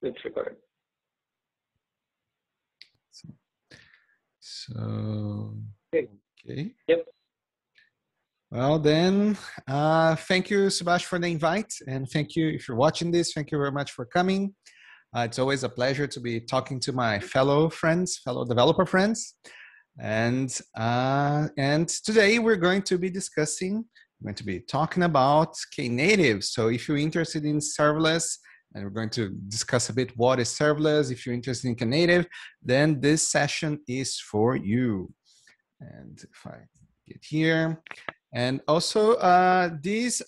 It's recorded. So, okay. Yep. Well, then, thank you, Subash, for the invite. And thank you, if you're watching this, thank you very much for coming. It's always a pleasure to be talking to my fellow friends, fellow developer friends. And today we're going to be talking about Knative. So if you're interested in serverless, and we're going to discuss a bit what is serverless. If you're interested in Knative, then this session is for you. And if I get here, and also this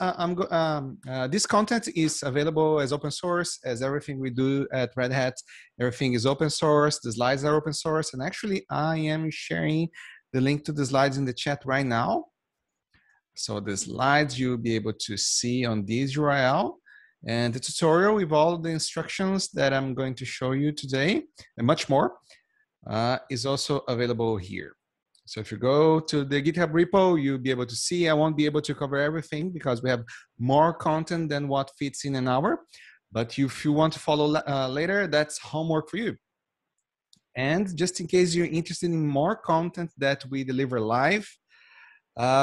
content is available as open source, as everything we do at Red Hat. Everything is open source. The slides are open source, and actually, I am sharing the link to the slides in the chat right now. So the slides you'll be able to see on this URL. And the tutorial with all the instructions that I'm going to show you today, and much more, is also available here. So if you go to the GitHub repo, you'll be able to see. I won't be able to cover everything because we have more content than what fits in an hour. But if you want to follow later, that's homework for you. And just in case you're interested in more content that we deliver live,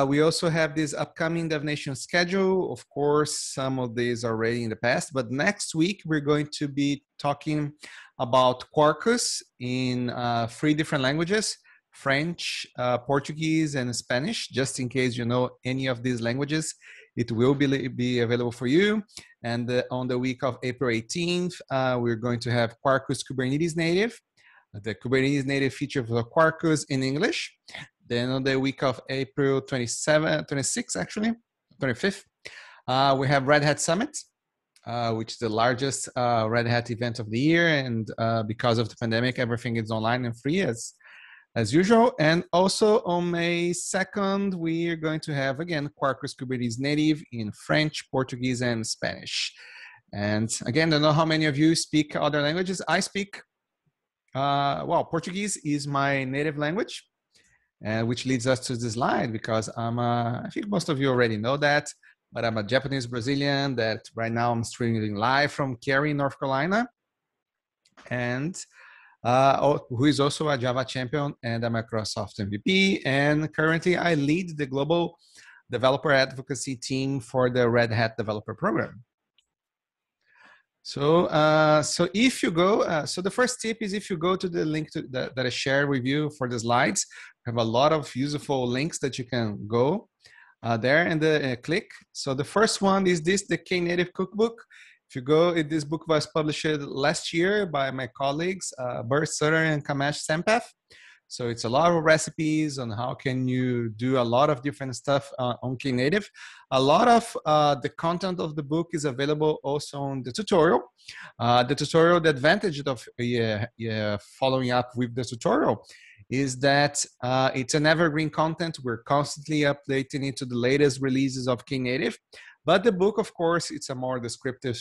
we also have this upcoming Devnation Schedule. Of course, some of these are already in the past, but next week we're going to be talking about Quarkus in 3 different languages: French, Portuguese, and Spanish. Just in case you know any of these languages, it will be available for you. And on the week of April 18th, we're going to have Quarkus Kubernetes-native, the Kubernetes-native feature for Quarkus in English. Then on the week of April 25th, we have Red Hat Summit, which is the largest Red Hat event of the year. And because of the pandemic, everything is online and free as usual. And also on May 2nd, we are going to have, again, Quarkus Kubernetes-native in French, Portuguese, and Spanish. And again, I don't know how many of you speak other languages. I speak, well, Portuguese is my native language. Which leads us to this slide, because I think most of you already know that, but I'm a Japanese Brazilian that right now I'm streaming live from Cary, North Carolina, and who is also a Java champion and a Microsoft MVP. And currently I lead the global developer advocacy team for the Red Hat developer program. So, so if you go, so the first tip is if you go to the link that I shared with you for the slides, we have a lot of useful links that you can go there and click. So the first one is the Native Cookbook. If you go, this book was published last year by my colleagues, Bert Sutter and Kamesh Sampath. So it's a lot of recipes on how can you do a lot of different stuff on Knative. A lot of the content of the book is available also on the tutorial. The advantage of following up with the tutorial is that it's an evergreen content. We're constantly updating it to the latest releases of Knative. But the book, of course, it's a more descriptive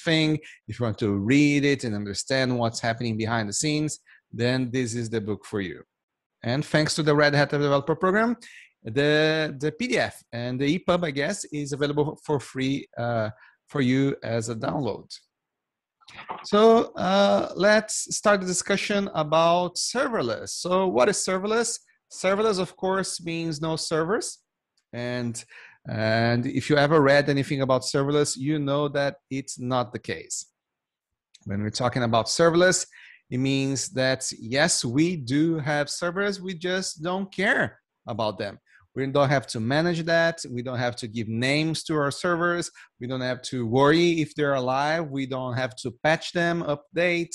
thing. If you want to read it and understand what's happening behind the scenes, then this is the book for you. And thanks to the Red Hat Developer Program, the PDF and the EPUB, I guess, is available for free for you as a download. So let's start the discussion about serverless. So what is serverless? Serverless, of course, means no servers. And if you ever read anything about serverless, you know that it's not the case. When we're talking about serverless, it means that, yes, we do have servers, we just don't care about them. We don't have to manage that. We don't have to give names to our servers. We don't have to worry if they're alive. We don't have to patch them, update,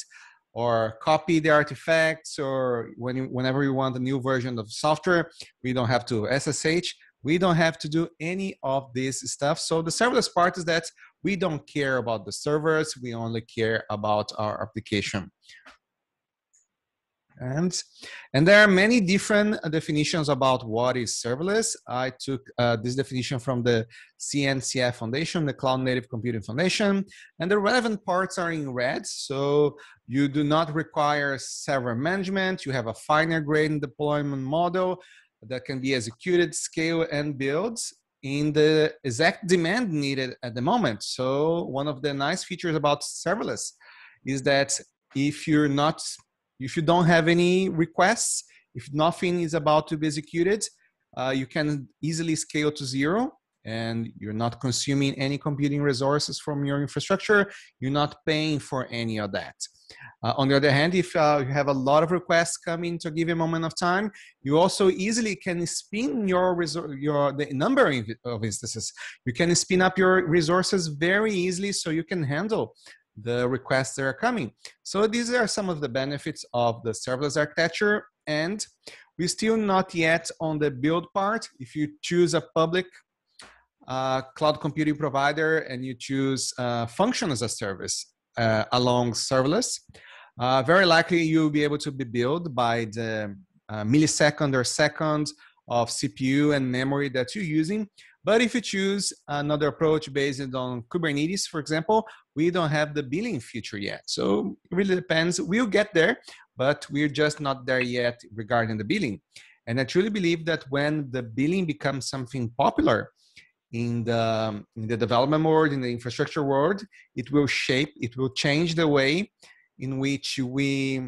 or copy the artifacts, or whenever we want a new version of software, we don't have to SSH. We don't have to do any of this stuff. So the serverless part is that we don't care about the servers. We only care about our application. And there are many different definitions about what is serverless. I took this definition from the CNCF Foundation, the Cloud Native Computing Foundation, and the relevant parts are in red. So you do not require server management. You have a finer grained deployment model that can be executed, scale, and build in the exact demand needed at the moment. So one of the nice features about serverless is that if you don't have any requests, if nothing is about to be executed, you can easily scale to 0, and you're not consuming any computing resources from your infrastructure. You're not paying for any of that. On the other hand, if you have a lot of requests coming to give you a moment of time, you also easily can spin the number of instances. You can spin up your resources very easily, so you can handle the requests that are coming. So these are some of the benefits of the serverless architecture, and we're still not yet on the build part. If you choose a public cloud computing provider and you choose function as a service along serverless, very likely you'll be able to be billed by the millisecond or second of CPU and memory that you're using. But if you choose another approach based on Kubernetes, for example, we don't have the billing feature yet. So it really depends. We'll get there, but we're just not there yet regarding the billing. And I truly believe that when the billing becomes something popular in the development world, in the infrastructure world, it will change the way in which we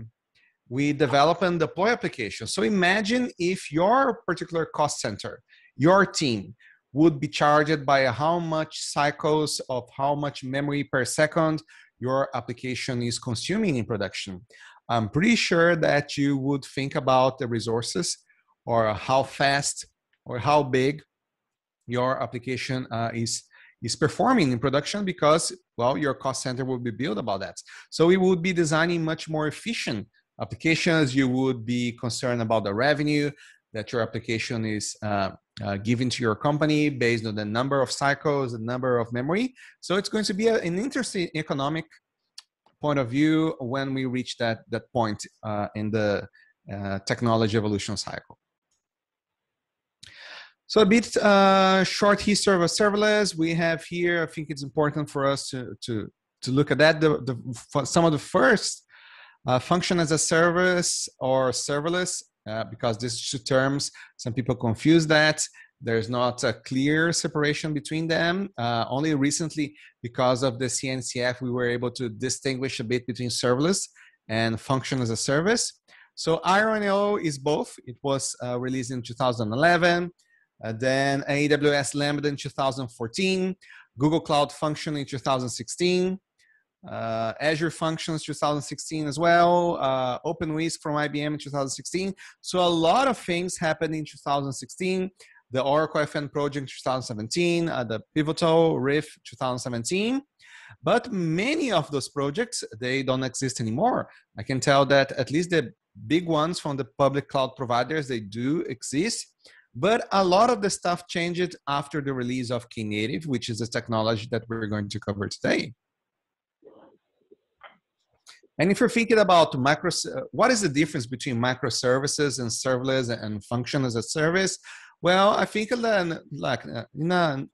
develop and deploy applications. So imagine if your particular cost center, your team, would be charged by how much cycles of how much memory per second your application is consuming in production. I'm pretty sure that you would think about the resources or how fast or how big your application is performing in production, because, well, your cost center will be built about that. So we would be designing much more efficient applications. You would be concerned about the revenue that your application is given to your company based on the number of cycles, the number of memory. So it's going to be an interesting economic point of view when we reach that point in the technology evolution cycle. So a bit short history of serverless. We have here, I think it's important for us to look at that. Some of the first function as a service or serverless, because these two terms, some people confuse that. There's not a clear separation between them. Only recently, because of the CNCF, we were able to distinguish a bit between serverless and function as a service. So IRNO is both. It was released in 2011. Then AWS Lambda in 2014, Google Cloud Function in 2016, Azure Functions 2016 as well, OpenWhisk from IBM in 2016. So a lot of things happened in 2016. The Oracle FN project 2017, the Pivotal Riff 2017. But many of those projects, they don't exist anymore. I can tell that at least the big ones from the public cloud providers, they do exist. But a lot of the stuff changed after the release of Keynative, which is the technology that we're going to cover today. And if you're thinking about what is the difference between microservices and serverless and function as a service? Well, I think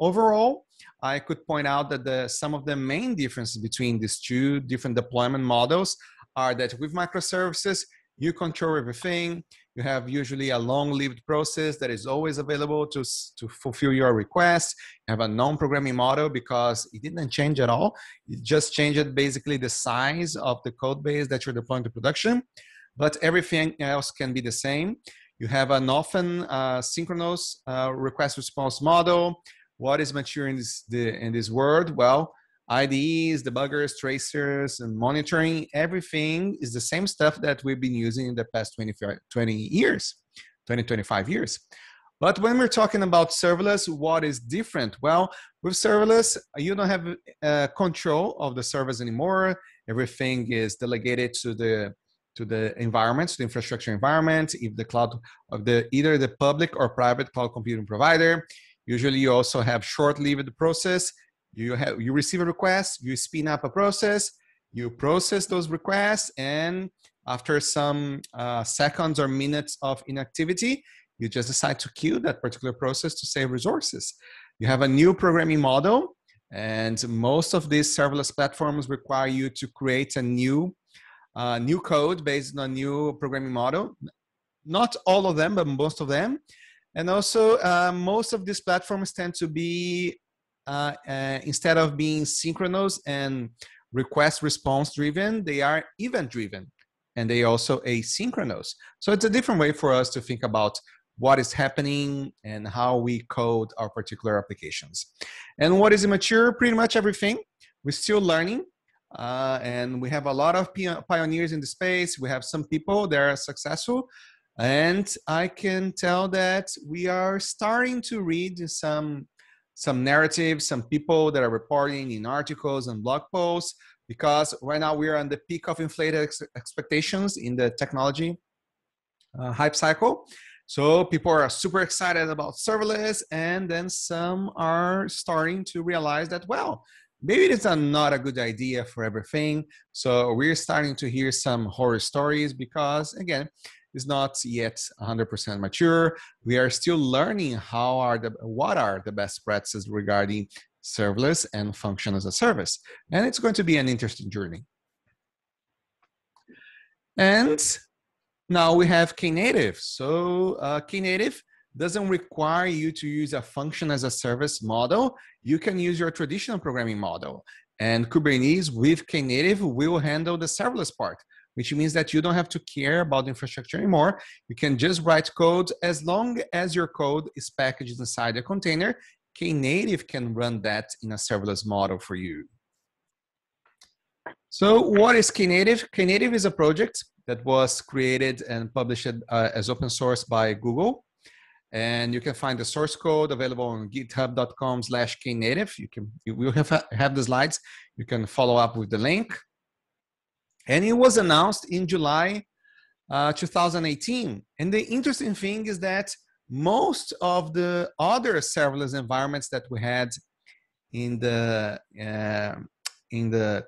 overall, I could point out that some of the main differences between these two different deployment models are that with microservices, you control everything. You have usually a long-lived process that is always available to fulfill your requests. You have a non-programming model because it didn't change at all. It just changed basically the size of the code base that you're deploying to production, but everything else can be the same. You have an often synchronous request-response model. What is mature in this world? Well, IDEs, debuggers, tracers, and monitoring, everything is the same stuff that we've been using in the past 25 years. But when we're talking about serverless, what is different? Well, with serverless, you don't have control of the servers anymore. Everything is delegated to the environment, to the infrastructure environment, if the cloud of either the public or private cloud computing provider. Usually you also have short-lived process. You receive a request, you spin up a process, you process those requests, and after some seconds or minutes of inactivity, you just decide to kill that particular process to save resources. You have a new programming model, and most of these serverless platforms require you to create a new code based on a new programming model. Not all of them, but most of them. And also, most of these platforms tend to be instead of being synchronous and request response driven, they are event driven, and they also asynchronous. So it's a different way for us to think about what is happening and how we code our particular applications. And what is immature? Pretty much everything. We're still learning. And we have a lot of pioneers in the space. We have some people that are successful. And I can tell that we are starting to read some narratives, some people that are reporting in articles and blog posts, because right now we are on the peak of inflated expectations in the technology hype cycle. So people are super excited about serverless, and then some are starting to realize that, well, maybe it's not a good idea for everything. So we're starting to hear some horror stories because, again, it's not yet 100% mature. We are still learning what are the best practices regarding serverless and function as a service. And it's going to be an interesting journey. And now we have Knative. So Knative doesn't require you to use a function as a service model. You can use your traditional programming model. And Kubernetes with Knative will handle the serverless part, which means that you don't have to care about the infrastructure anymore. You can just write code. As long as your code is packaged inside a container, Knative can run that in a serverless model for you. So what is Knative? Knative is a project that was created and published as open source by Google. And you can find the source code available on github.com/knative. You will have the slides. You can follow up with the link. And it was announced in July 2018. And the interesting thing is that most of the other serverless environments that we had in the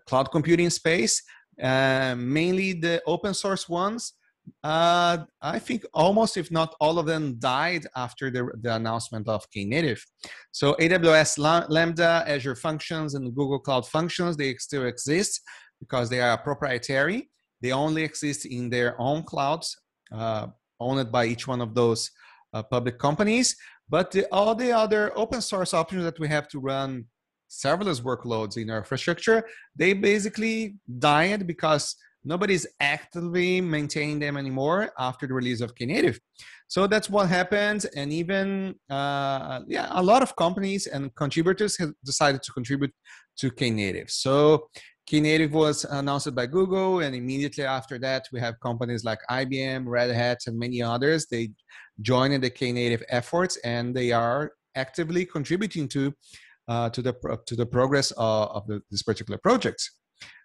cloud computing space, mainly the open source ones, I think almost, if not all of them, died after the announcement of Knative. So AWS Lambda, Azure Functions, and Google Cloud Functions, they still exist because they are proprietary. They only exist in their own clouds, owned by each one of those public companies. But all the other open source options that we have to run serverless workloads in our infrastructure, they basically died because nobody's actively maintaining them anymore after the release of Knative. So that's what happened. And even, a lot of companies and contributors have decided to contribute to Knative. So Knative was announced by Google, and immediately after that, we have companies like IBM, Red Hat, and many others. They joined the Knative efforts, and they are actively contributing to the progress of this particular project.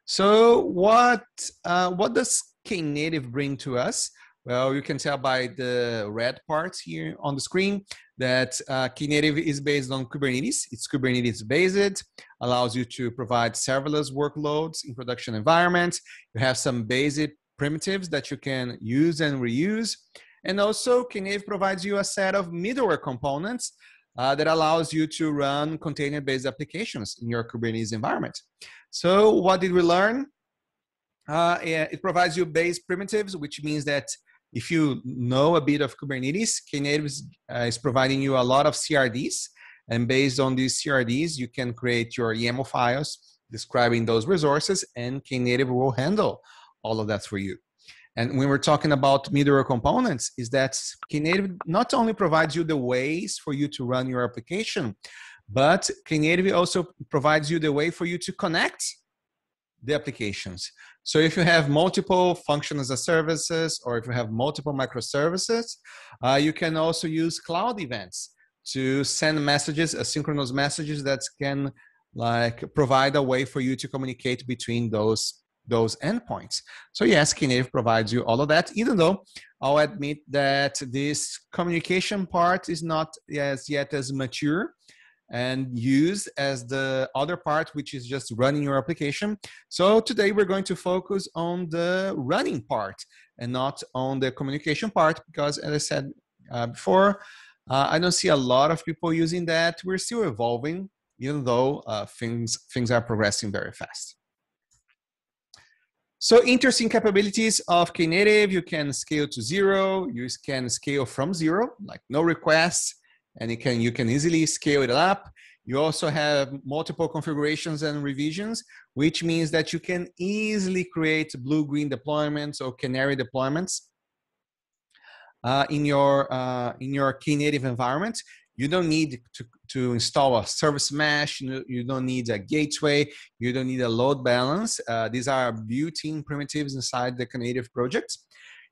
So what does Knative bring to us? Well, you can tell by the red parts here on the screen that Knative is based on Kubernetes. It's Kubernetes based, allows you to provide serverless workloads in production environments. You have some basic primitives that you can use and reuse. And also Knative provides you a set of middleware components that allows you to run container-based applications in your Kubernetes environment. So what did we learn? It provides you base primitives, which means that if you know a bit of Kubernetes, Knative is providing you a lot of CRDs. And based on these CRDs, you can create your YAML files describing those resources, and Knative will handle all of that for you. And when we're talking about middleware components, is that Knative not only provides you the ways for you to run your application, but Knative also provides you the way for you to connect the applications. So if you have multiple functions as a services, or if you have multiple microservices, you can also use cloud events to send messages, asynchronous messages that can provide a way for you to communicate between those endpoints. So yes, Knative provides you all of that, even though I'll admit that this communication part is not yet as mature and used as the other part, which is just running your application. So today we're going to focus on the running part and not on the communication part, because as I said before, I don't see a lot of people using that. We're still evolving, even though things are progressing very fast. So interesting capabilities of Knative: you can scale to 0, you can scale from 0, like no requests, and you can easily scale it up. You also have multiple configurations and revisions, which means that you can easily create blue-green deployments or canary deployments in your Knative environment. You don't need to install a service mesh. You don't need a gateway. You don't need a load balance. These are built-in primitives inside the Knative project.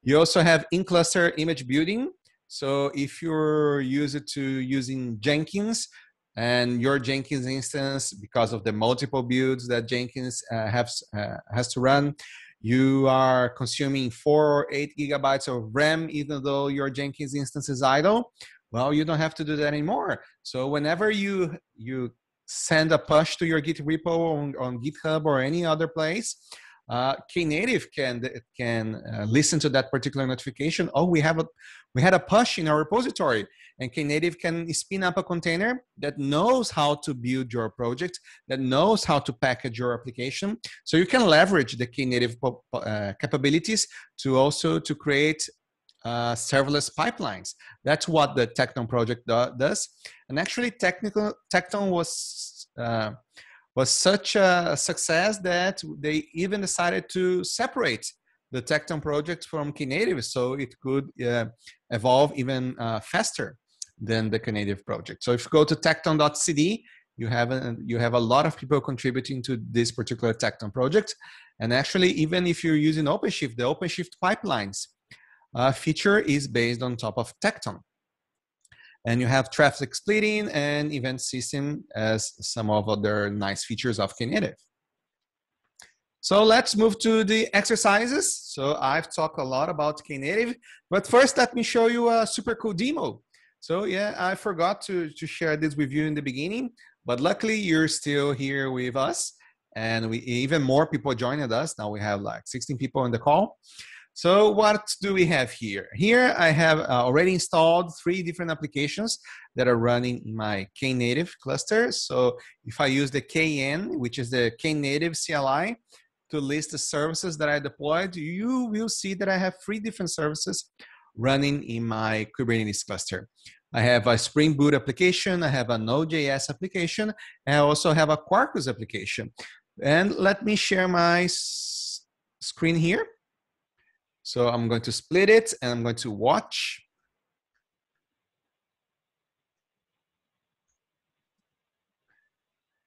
You also have in-cluster image building. So if you're used to using Jenkins and your Jenkins instance, because of the multiple builds that Jenkins has to run, you are consuming 4 or 8 gigabytes of RAM, even though your Jenkins instance is idle. Well, you don't have to do that anymore. So whenever you send a push to your Git repo on GitHub or any other place, Knative can listen to that particular notification. Oh, we had a push in our repository, and Knative can spin up a container that knows how to build your project, that knows how to package your application. So you can leverage the Knative capabilities to create serverless pipelines. That's what the Tecton project does. And actually, Tecton was such a success that they even decided to separate the Tecton project from Knative, so it could evolve even faster than the Knative project. So if you go to tecton.cd, you have a lot of people contributing to this particular Tecton project. And actually, even if you're using OpenShift, the OpenShift pipelines feature is based on top of Tecton. And you have traffic splitting and event system as some of other nice features of Knative. So let's move to the exercises. So I've talked a lot about Knative, but first let me show you a super cool demo. So yeah, I forgot to share this with you in the beginning, but luckily you're still here with us, and even more people joining us. Now we have like 16 people on the call. So what do we have here? Here I have already installed 3 different applications that are running in my Knative cluster. So if I use the KN, which is the Knative CLI, to list the services that I deployed, you will see that I have 3 different services running in my Kubernetes cluster. I have a Spring Boot application, I have a Node.js application, and I also have a Quarkus application. And let me share my screen here. So I'm going to split it and I'm going to watch.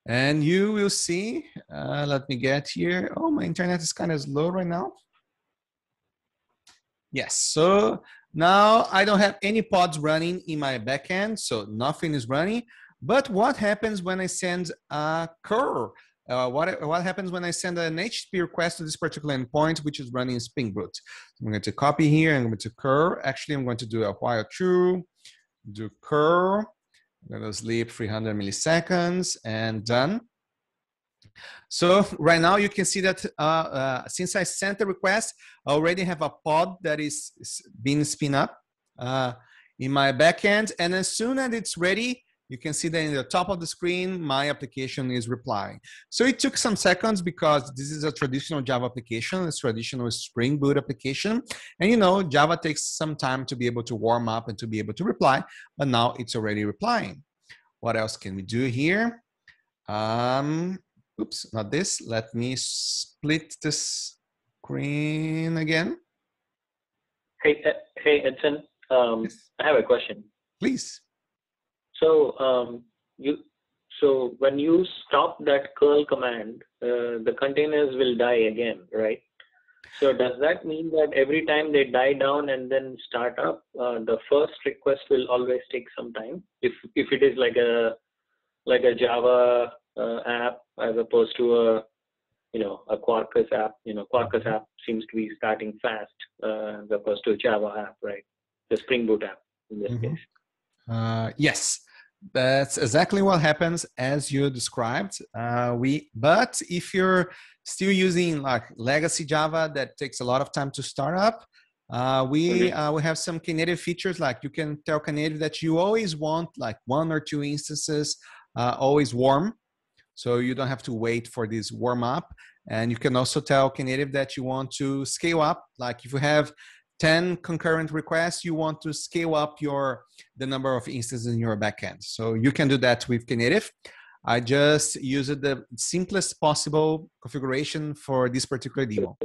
And you will see, let me get here. Oh, my internet is kind of slow right now. Yes, so now I don't have any pods running in my backend, so nothing is running. But what happens when I send a curl? What happens when I send an HTTP request to this particular endpoint, which is running Spring Boot? I'm going to copy here, I'm going to curl. Actually, I'm going to do a while true, do curl. I'm going to sleep 300 milliseconds and done. So right now you can see that since I sent the request, I already have a pod that is being spin up in my backend. And as soon as it's ready, you can see that in the top of the screen, my application is replying. So it took some seconds because this is a traditional Java application, it's traditional Spring Boot application. And you know, Java takes some time to be able to warm up and to be able to reply, but now it's already replying. What else can we do here? Oops, not this. Let me split this screen again. Hey, Edson, Yes. I have a question. Please. So so when you stop that curl command, the containers will die again, right? So does that mean that every time they die down and then start up, the first request will always take some time? If it is like a Java app as opposed to a Quarkus app. Quarkus app seems to be starting fast as opposed to a Java app, right? The Spring Boot app in this case. Yes, that's exactly what happens as you described. But if you're still using like legacy Java that takes a lot of time to start up, we have some Knative features, like you can tell Knative that you always want like 1 or 2 instances always warm. So you don't have to wait for this warm up. And you can also tell Knative that you want to scale up. Like if you have 10 concurrent requests, you want to scale up the number of instances in your backend. So you can do that with Knative. I just used the simplest possible configuration for this particular demo.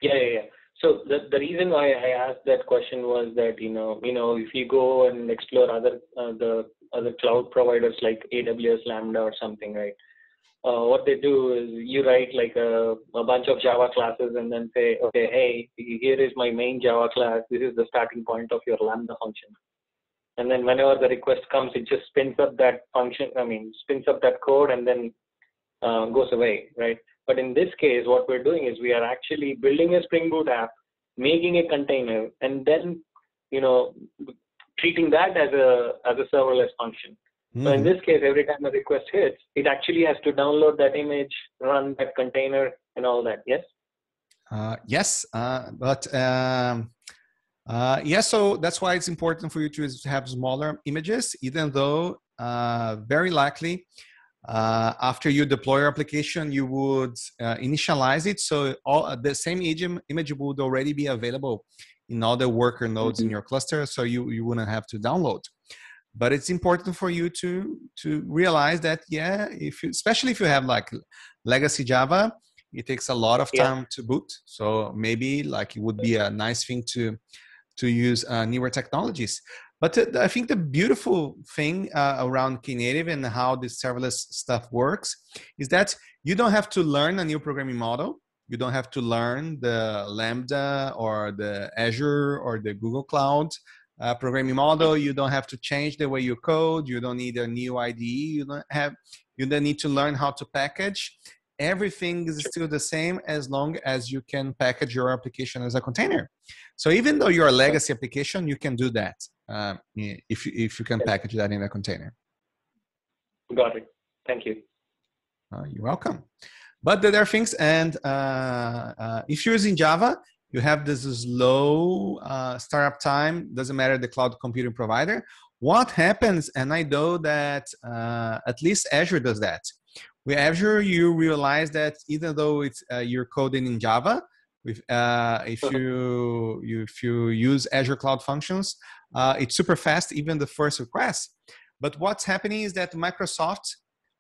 Yeah. So the reason why I asked that question was that if you go and explore the other cloud providers like AWS Lambda or something, right? What they do is you write like a bunch of Java classes and then say, okay, hey, here is my main Java class. This is the starting point of your Lambda function. And then whenever the request comes, it just spins up that function. Spins up that code and then goes away, right? But in this case, what we're doing is we are actually building a Spring Boot app, making a container, and then treating that as a serverless function. So in this case, every time a request hits, it actually has to download that image, run that container, and all that. Yes. Yes, so that's why it's important for you to have smaller images, even though very likely after you deploy your application, you would initialize it. So the same image would already be available in all the worker nodes in your cluster. So you wouldn't have to download. But it's important for you to realize that, especially if you have like legacy Java, it takes a lot of time to boot. So maybe like it would be a nice thing to use newer technologies. But I think the beautiful thing around Knative and how this serverless stuff works is that you don't have to learn a new programming model. You don't have to learn the Lambda or the Azure or the Google Cloud programming model. You don't have to change the way you code. You don't need a new IDE. You don't need to learn how to package. Everything is still the same as long as you can package your application as a container. So even though you're a legacy application, you can do that if you can package that in a container. Got it. Thank you. You're welcome. But there are things, and if you're using Java, you have this slow startup time. Doesn't matter the cloud computing provider. What happens, and I know that at least Azure does that. With Azure, you realize that even though it's you're coding in Java, if you use Azure Cloud Functions, it's super fast, even the first request. But what's happening is that Microsoft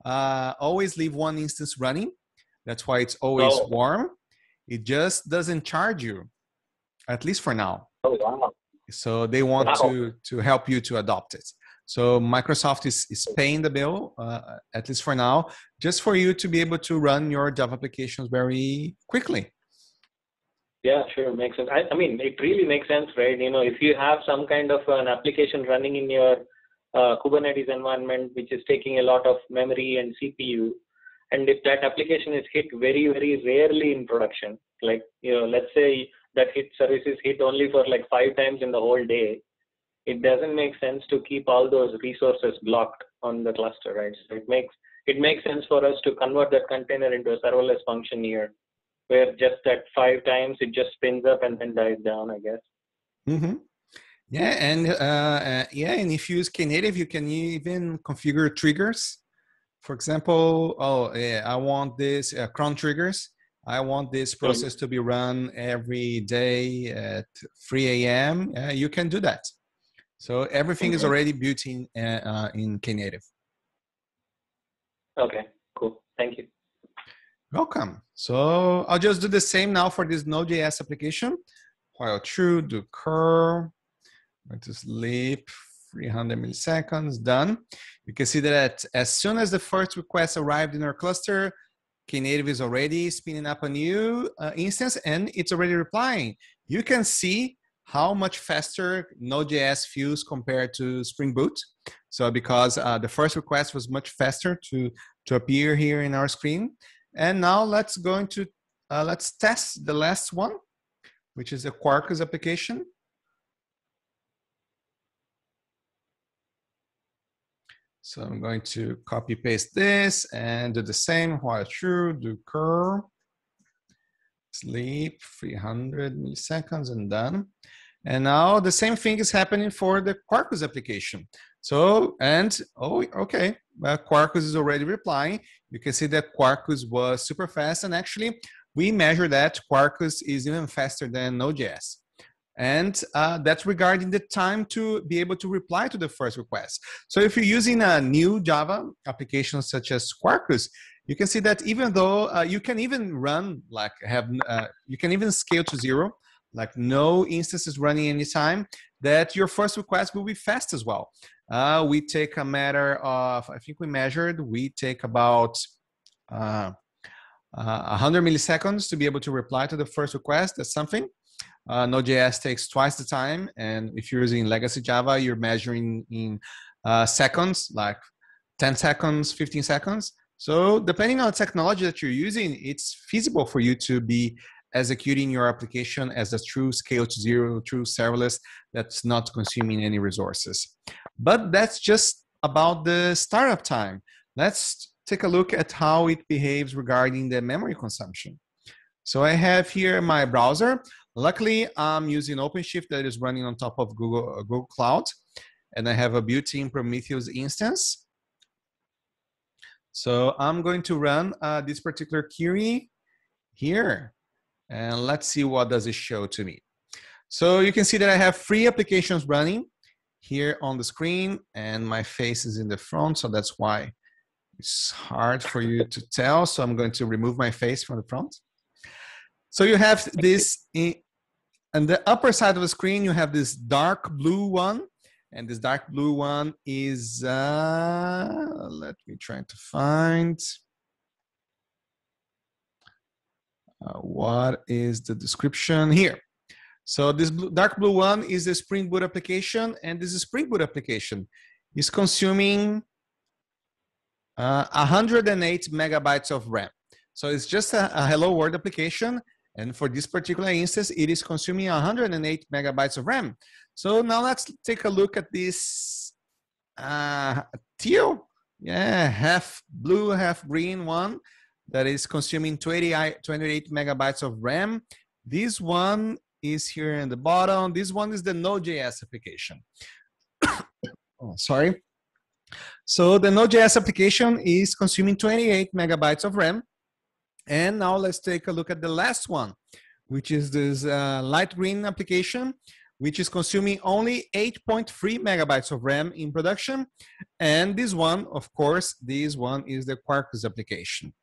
always leave one instance running. That's why it's always warm. It just doesn't charge you, at least for now. Oh, wow. So they want to help you to adopt it. So Microsoft is paying the bill, at least for now, just for you to be able to run your Java applications very quickly. Yeah, sure. Makes sense. I mean, it really makes sense, right? If you have some kind of an application running in your Kubernetes environment, which is taking a lot of memory and CPU, and if that application is hit very, very rarely in production, like, let's say that service is hit only for like 5 times in the whole day, it doesn't make sense to keep all those resources blocked on the cluster, right? So it makes sense for us to convert that container into a serverless function here, where just that 5 times it just spins up and then dies down, I guess. Mm-hmm. Yeah, and and if you use Knative, you can even configure triggers. For example, I want this cron triggers. I want this process to be run every day at 3 a.m. You can do that. So everything is already built in Knative. Okay, cool. Thank you. Welcome. So I'll just do the same now for this Node.js application. While true, do curl, going to sleep, 300 milliseconds, done. You can see that as soon as the first request arrived in our cluster, Knative is already spinning up a new instance and it's already replying. You can see how much faster Node.js feels compared to Spring Boot. So because the first request was much faster to appear here in our screen. And now let's test the last one, which is a Quarkus application. So I'm going to copy paste this and do the same while true, do curl, sleep, 300 milliseconds and done. And now the same thing is happening for the Quarkus application. So, okay, Quarkus is already replying. You can see that Quarkus was super fast. And actually, we measure that Quarkus is even faster than Node.js. And that's regarding the time to be able to reply to the first request. So if you're using a new Java application such as Quarkus, you can see that even though you can even run, like you can even scale to 0, like no instances running anytime, that your first request will be fast as well. We take a matter of, I think we measured, we take about 100 milliseconds to be able to reply to the first request. That's something. Node.js takes twice the time, and if you're using legacy Java, you're measuring in seconds, like 10 seconds, 15 seconds. So depending on the technology that you're using, it's feasible for you to be executing your application as a true scale to 0, true serverless that's not consuming any resources. But that's just about the startup time. Let's take a look at how it behaves regarding the memory consumption. So I have here my browser. Luckily, I'm using OpenShift that is running on top of Google Cloud, and I have a built-in Prometheus instance. So I'm going to run this particular query here, and let's see what does it show to me. So you can see that I have 3 applications running here on the screen, and my face is in the front, so that's why it's hard for you to tell. So I'm going to remove my face from the front. So you have this, on the upper side of the screen, you have this dark blue one. And this dark blue one is, let me try to find, what is the description here? So this dark blue one is the Spring Boot application, and this Spring Boot application is consuming 108 megabytes of RAM. So it's just a Hello World application, and for this particular instance, it is consuming 108 megabytes of RAM. So now let's take a look at this teal, half blue, half green one that is consuming 28 megabytes of RAM. This one is here in the bottom. This one is the Node.js application. Oh, sorry. So the Node.js application is consuming 28 megabytes of RAM. And now let's take a look at the last one, which is this light green application, which is consuming only 8.3 megabytes of RAM in production. And this one, of course, this one is the Quarkus application.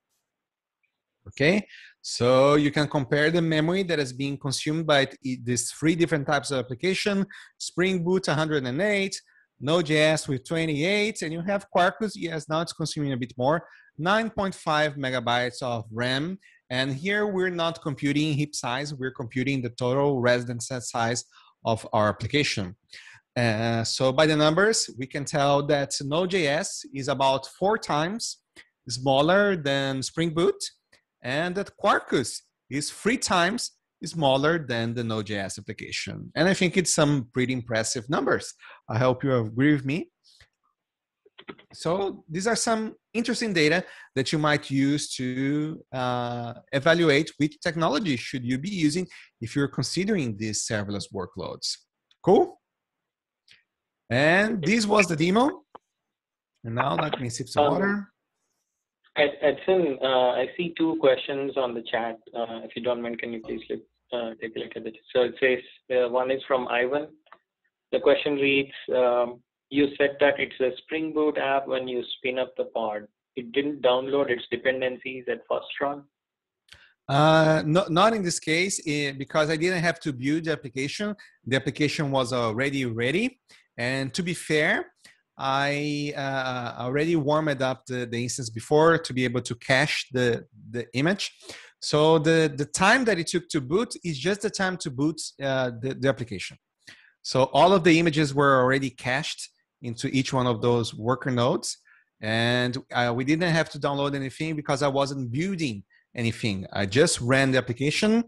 Okay, so you can compare the memory that is being consumed by these 3 different types of application: Spring Boot 108, Node.js with 28, and you have Quarkus. Yes, now it's consuming a bit more, 9.5 megabytes of RAM. And here we're not computing heap size, we're computing the total resident set size of our application. So by the numbers, we can tell that Node.js is about 4 times smaller than Spring Boot, and that Quarkus is 3 times smaller than the Node.js application. And I think it's some pretty impressive numbers. I hope you agree with me. So these are some interesting data that you might use to evaluate which technology should you be using if you're considering these serverless workloads. Cool? And this was the demo. And now let me sip some water. Edson, I see 2 questions on the chat. If you don't mind, can you please take a look at it? So it says, one is from Ivan. The question reads, you said that it's a Spring Boot app when you spin up the pod. It didn't download its dependencies at first run? Not in this case, because I didn't have to build the application. The application was already ready. And to be fair, I already warmed up the instance before to be able to cache the image. So the time that it took to boot is just the time to boot the application. So all of the images were already cached into each one of those worker nodes. And we didn't have to download anything because I wasn't building anything. I just ran the application.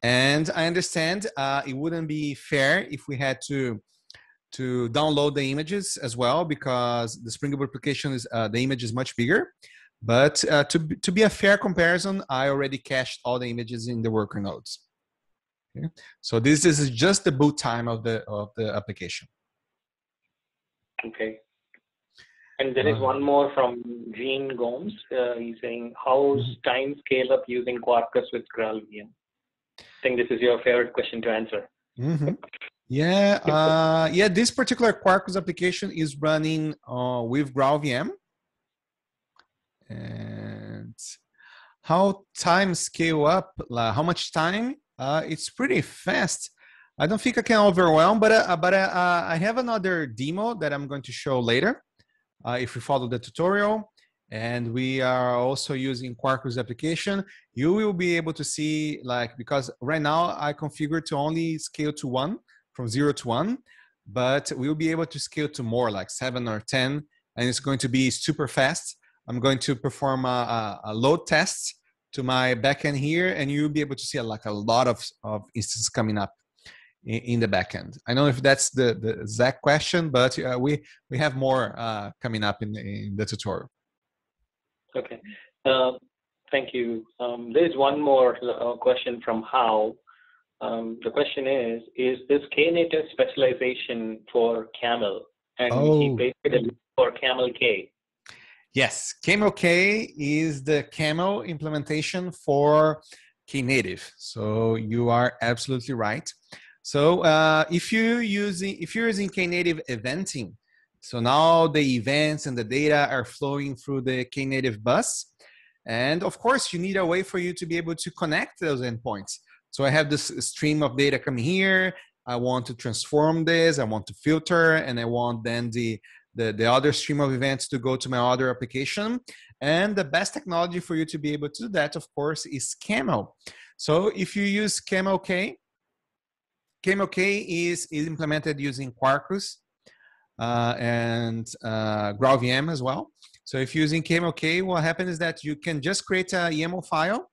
And I understand it wouldn't be fair if we had to download the images as well, because the Spring Boot application is the image is much bigger. But to be a fair comparison, I already cached all the images in the worker nodes. Okay. So this is just the boot time of the application. Okay. And there is one more from Gene Gomes. He's saying, how's time scale up using Quarkus with GraalVM? I think this is your favorite question to answer. Mm-hmm. Yeah, yeah. This particular Quarkus application is running with GraalVM, and how time scale up? How much time? It's pretty fast. I don't think I can overwhelm, but I have another demo that I'm going to show later. If you follow the tutorial, and we are also using Quarkus application, you will be able to see, like, because right now I configured to only scale to 1, from 0 to 1, but we'll be able to scale to more, like 7 or 10, and it's going to be super fast. I'm going to perform a load test to my backend here, and you'll be able to see like a lot of instances coming up in the backend. I don't know if that's the exact question, but we have more coming up in the tutorial. Okay, thank you. There's one more question from How. The question is this Knative specialization for Camel? And he pasted a link for Camel K. Yes, Camel K is the Camel implementation for Knative. So you are absolutely right. So if you're using Knative eventing, so now the events and the data are flowing through the Knative bus. And of course, you need a way for you to be able to connect those endpoints. So I have this stream of data coming here. I want to transform this. I want to filter, and I want then the other stream of events to go to my other application. And the best technology for you to be able to do that, of course, is Camel. So if you use Camel K, Camel K is implemented using Quarkus and GraalVM as well. So if you're using Camel K, what happens is that you can just create a YAML file,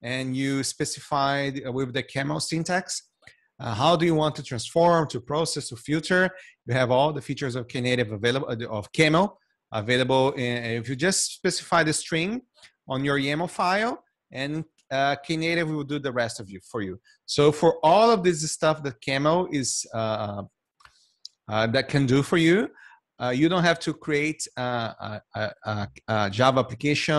and you specify with the Camel syntax how do you want to transform, to process, to filter. You have all the features of Knative available, of Camel available. If you just specify the string on your YAML file, and Knative will do the rest of for you. So for all of this stuff that Camel is that can do for you, you don't have to create a Java application,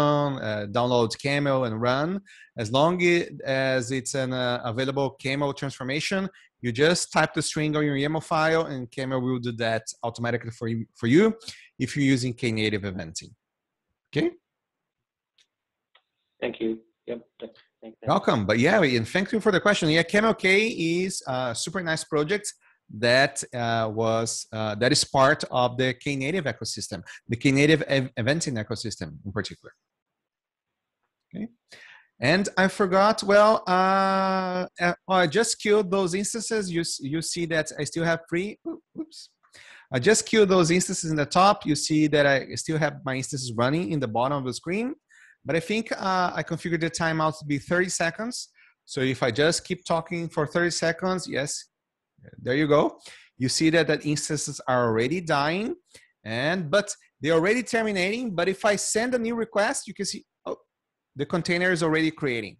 download Camel and run. As long as it's an available Camel transformation, you just type the string on your YAML file, and Camel will do that automatically for you if you're using Knative eventing. Okay. Thank you. Yep. Welcome. But yeah, and thank you for the question. Yeah, Camel K is a super nice project that that is part of the Knative ecosystem, the Knative eventing ecosystem in particular. Okay, and I forgot. Well, I just killed those instances. You see that I still have 3. Oops. I just killed those instances in the top. You see that I still have my instances running in the bottom of the screen, but I think I configured the timeout to be 30 seconds. So if I just keep talking for 30 seconds, yes. There you go. You see that instances are already dying, but they're already terminating. But if I send a new request, you can see, oh, the container is already creating,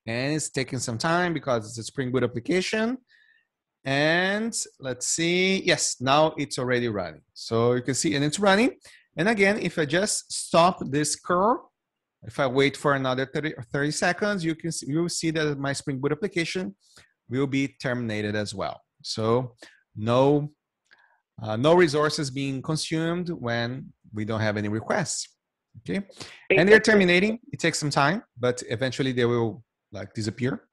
and it's taking some time because it's a Spring Boot application. And let's see, yes, now it's already running. So you can see, and it's running. And again, if I just stop this curl, if I wait for another 30 seconds, you will see that my Spring Boot application will be terminated as well. So no resources being consumed when we don't have any requests. Okay, and they're terminating. It takes some time, but eventually they will like disappear.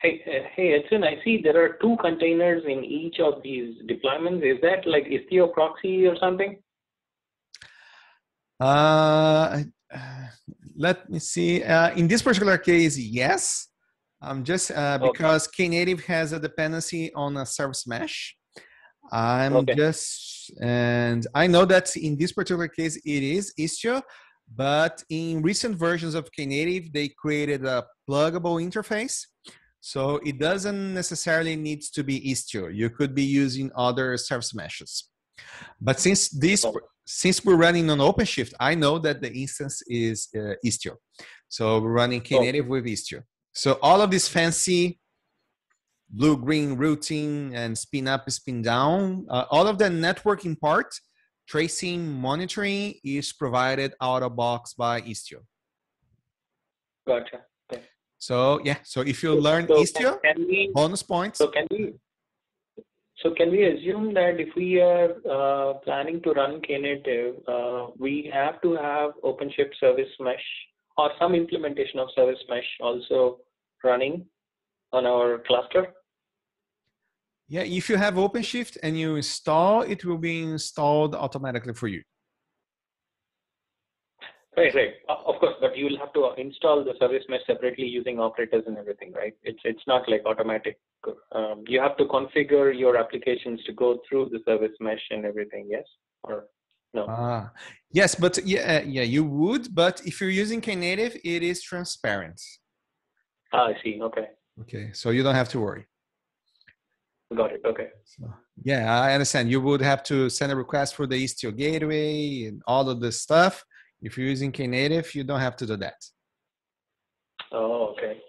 Hey, Edson, I see there are 2 containers in each of these deployments. Is that like Istio proxy or something? Let me see. In this particular case, yes. Just because Knative has a dependency on a service mesh. And I know that in this particular case, it is Istio, but in recent versions of Knative, they created a pluggable interface. So it doesn't necessarily need to be Istio. You could be using other service meshes. But since we're running on OpenShift, I know that the instance is Istio. So we're running Knative with Istio. So all of this fancy blue-green routing and spin up, spin down, all of the networking part, tracing, monitoring is provided out of box by Istio. Gotcha. Okay. So yeah, so if you learn So Istio, can we? bonus points. So can we? So can we assume that if we are planning to run Knative, we have to have OpenShift service mesh or some implementation of service mesh also running on our cluster? Yeah, if you have OpenShift and you install, it will be installed automatically for you. Right, right. Of course, but you will have to install the service mesh separately using operators and everything, right? It's not like automatic. You have to configure your applications to go through the service mesh and everything, yes? Or no? Yes, but yeah, you would. But if you're using Knative, it is transparent. I see. Okay. Okay, so you don't have to worry. Got it. Okay. So, yeah, I understand. You would have to send a request for the Istio gateway and all of this stuff. If you're using Knative, you don't have to do that. Oh, okay.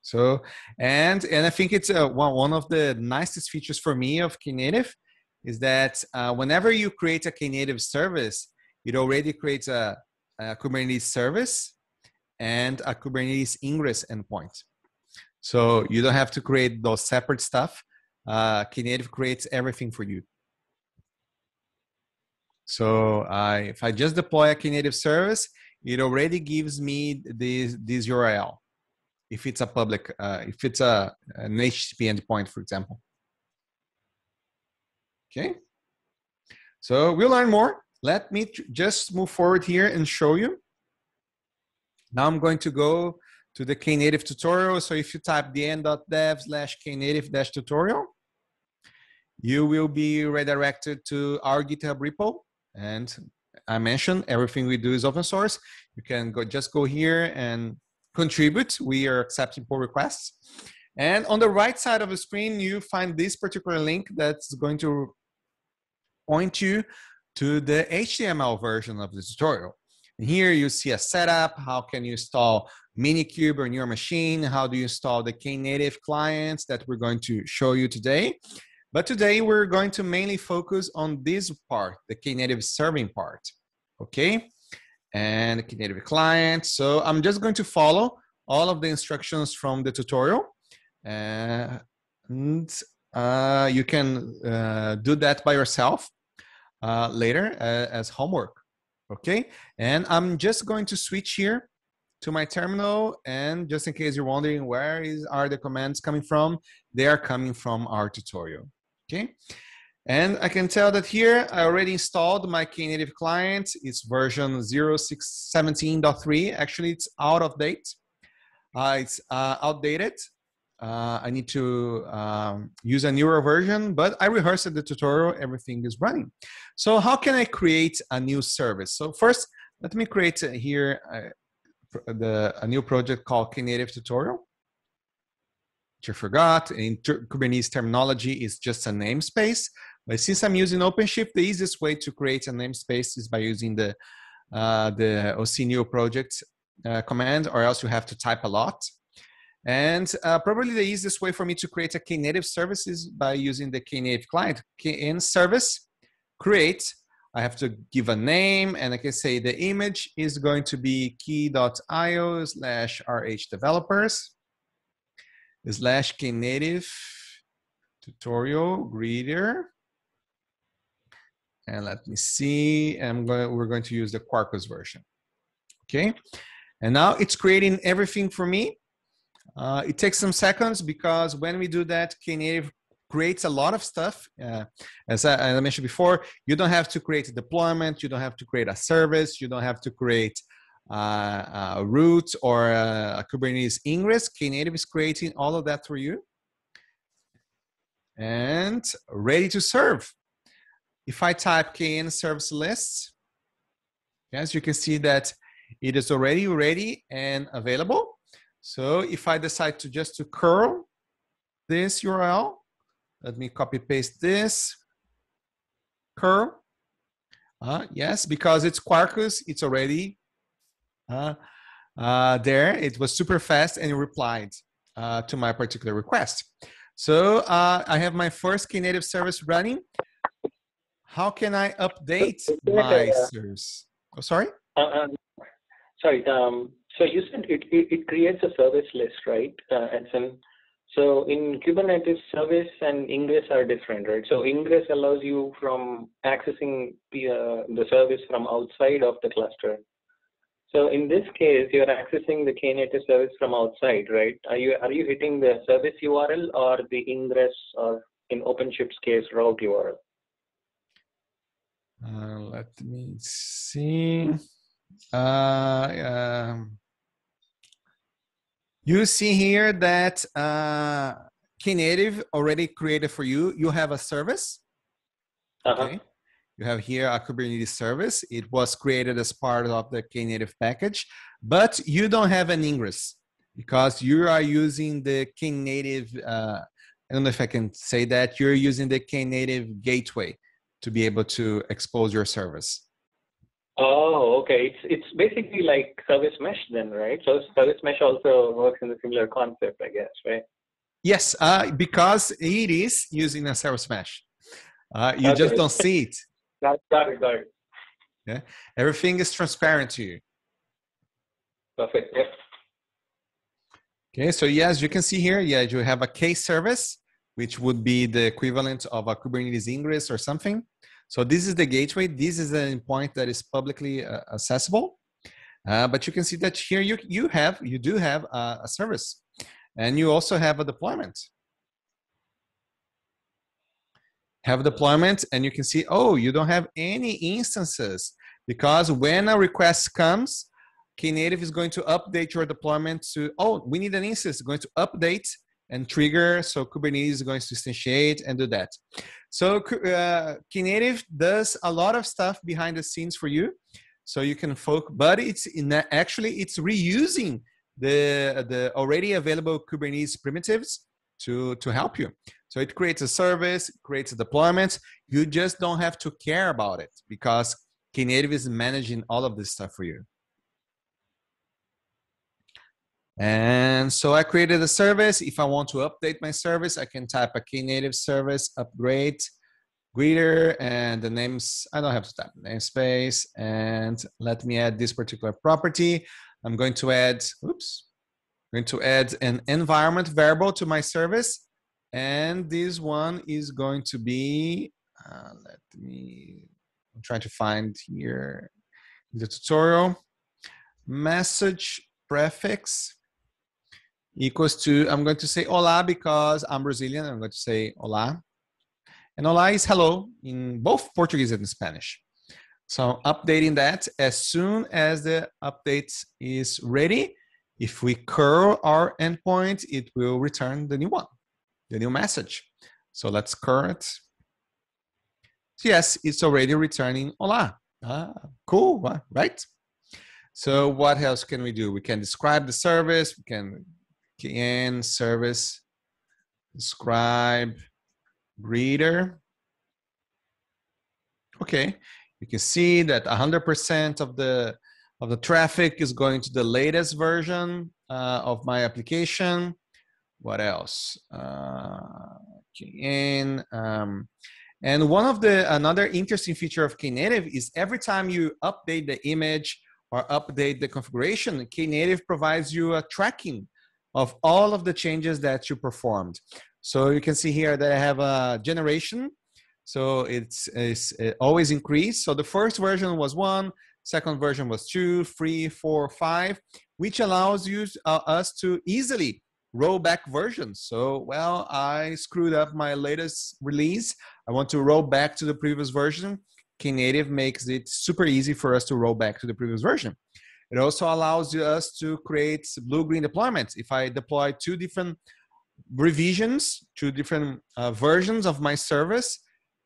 So, and I think it's one of the nicest features for me of Knative is that whenever you create a Knative service, it already creates a Kubernetes service and a Kubernetes ingress endpoint. So you don't have to create those separate stuff. Knative creates everything for you. So if I just deploy a Knative service, it already gives me this URL. If it's a public, if it's an HTTP endpoint, for example. Okay. So we'll learn more. Let me just move forward here and show you. Now I'm going to go to the Knative tutorial. So if you type dn.dev/knative-tutorial, you will be redirected to our GitHub repo. And I mentioned everything we do is open source. You can just go here and contribute. We are accepting pull requests. And on the right side of the screen, you find this particular link that's going to point you to the HTML version of the tutorial. And here you see a setup. How can you install Minikube on your machine? How do you install the Knative clients that we're going to show you today? But today we're going to mainly focus on this part, the Knative serving part, okay? And Knative client. So I'm just going to follow all of the instructions from the tutorial. And you can do that by yourself later as homework, okay? And I'm just going to switch here to my terminal, and just in case you're wondering where are the commands coming from, they are coming from our tutorial, okay? And I can tell that here I already installed my Knative client. It's version 0.617.3. Actually, it's out of date. It's outdated. I need to use a newer version, but I rehearsed the tutorial. Everything is running. So how can I create a new service? So first, let me create here a new project called Knative tutorial, which I forgot. In Kubernetes terminology, is just a namespace. But since I'm using OpenShift, the easiest way to create a namespace is by using the OC new project command, or else you have to type a lot. And probably the easiest way for me to create a Knative service is by using the Knative client. In service, create, I have to give a name, and I can say the image is going to be key.io/rhdevelopers/Knative tutorial greeter. And let me see, we're going to use the Quarkus version. Okay, and now it's creating everything for me. It takes some seconds because when we do that, Knative creates a lot of stuff. As I mentioned before, you don't have to create a deployment, you don't have to create a service, you don't have to create a root or a Kubernetes ingress. Knative is creating all of that for you. And ready to serve. If I type kn service list, yes, you can see that it is already ready and available. So if I decide to just to curl this URL, let me copy paste this, curl. Yes, because it's Quarkus, it's already there. It was super fast and it replied to my particular request. So I have my first Knative service running. How can I update my service? Oh, sorry? Sorry. So you said it creates a service list, right? So in Kubernetes, service and ingress are different, right? So ingress allows you from accessing the service from outside of the cluster. So in this case, you're accessing the Knative service from outside, right? Are you hitting the service URL or the ingress, or in OpenShift's case, route URL? Let me see. You see here that Knative already created for you. You have a service. Okay. You have here a Kubernetes service. It was created as part of the Knative package, but you don't have an ingress because you are using the Knative. I don't know if I can say that. You're using the Knative gateway to be able to expose your service. Oh, okay. It's basically like service mesh then, right? So service mesh also works in a similar concept, I guess, right? Yes, because it is using a service mesh. You just don't see it. Got it. Yeah, everything is transparent to you. Perfect. Yeah. Okay, so yes, you can see here, yeah, you have a case service, which would be the equivalent of a Kubernetes ingress or something. So this is the gateway. This is an endpoint that is publicly accessible. But you can see that here you do have a service, and you also have a deployment. Have a deployment, and you can see, oh, you don't have any instances, because when a request comes, Knative is going to update your deployment to, oh, we need an instance, going to update and trigger, so Kubernetes is going to instantiate and do that. So Knative does a lot of stuff behind the scenes for you, so you can focus, but actually it's reusing the already available Kubernetes primitives to help you. So it creates a service, creates a deployment. You just don't have to care about it because Knative is managing all of this stuff for you. And so I created a service. If I want to update my service, I can type a Knative service upgrade greeter, and the names, I don't have to type the namespace, and let me add this particular property. I'm going to add, an environment variable to my service. And this one is going to be, I'm trying to find here the tutorial, message prefix equals to, I'm going to say hola because I'm Brazilian. I'm going to say hola. And hola is hello in both Portuguese and Spanish. So I'm updating that as soon as the update is ready. If we curl our endpoint, it will return the new one, the new message. So let's curl it. So yes, it's already returning hola. Cool, right? So what else can we do? We can describe the service. We can service describe greeter. Okay, you can see that 100% of the traffic is going to the latest version of my application. What else? And another interesting feature of Knative is every time you update the image or update the configuration, Knative provides you a tracking of all of the changes that you performed. So you can see here that I have a generation. So it's always increased. So the first version was 1, second version was 2, 3, 4, 5, which allows us to easily roll back versions. So, well, I screwed up my latest release. I want to roll back to the previous version. Knative makes it super easy for us to roll back to the previous version. It also allows us to create blue-green deployments. If I deploy 2 different revisions, 2 different versions of my service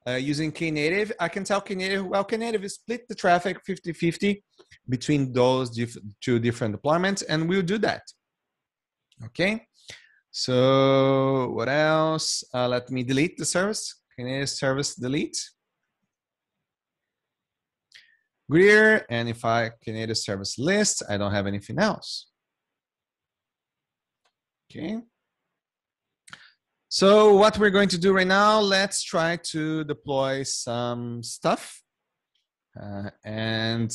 using Knative, I can tell Knative, well, Knative is split the traffic 50-50 between those 2 different deployments, and we'll do that. Okay, so what else? Let me delete the service. Knative service delete. Greer, and if I Knative service list, I don't have anything else. Okay. So what we're going to do right now, let's try to deploy some stuff. I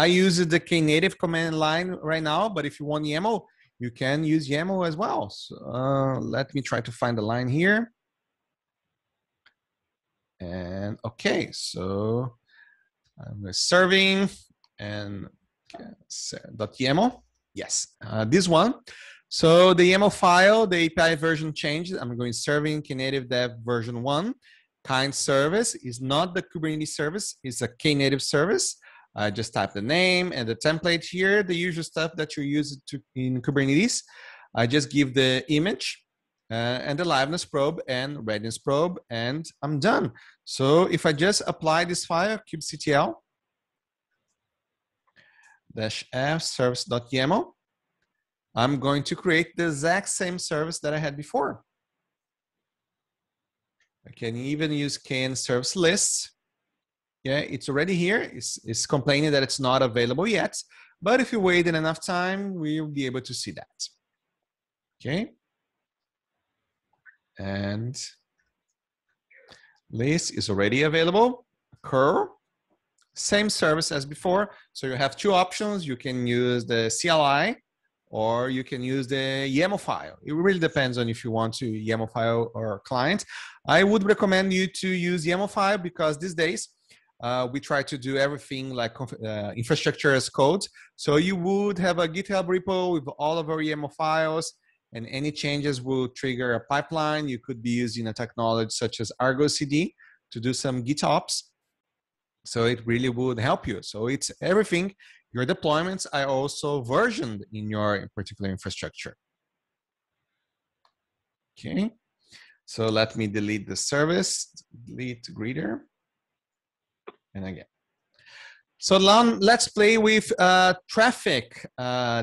use the Knative command line right now, but if you want YAML, you can use YAML as well. So let me try to find the line here. And okay, so I'm serving and .yaml. Yes, this one. So the YAML file, the API version changed. I'm going serving Knative Dev version 1. Kind service is not the Kubernetes service, it's a Knative service. I just type the name and the template here, the usual stuff that you use in Kubernetes. I just give the image and the liveness probe and readiness probe, and I'm done. So if I just apply this file, kubectl -f service.yaml, I'm going to create the exact same service that I had before. I can even use kn service list. Yeah, it's already here. It's complaining that it's not available yet, but if you wait enough time, we'll be able to see that. Okay. And list is already available. Cur, same service as before. So you have two options. You can use the CLI or you can use the YAML file. It really depends on if you want to YAML file or client. I would recommend you to use YAML file because these days we try to do everything like infrastructure as code. So you would have a GitHub repo with all of our YAML files, and any changes will trigger a pipeline. You could be using a technology such as Argo CD to do some GitOps. So it really would help you. So it's everything. Your deployments are also versioned in your particular infrastructure. Okay. So let me delete the service, delete greeter, and again. So now let's play with traffic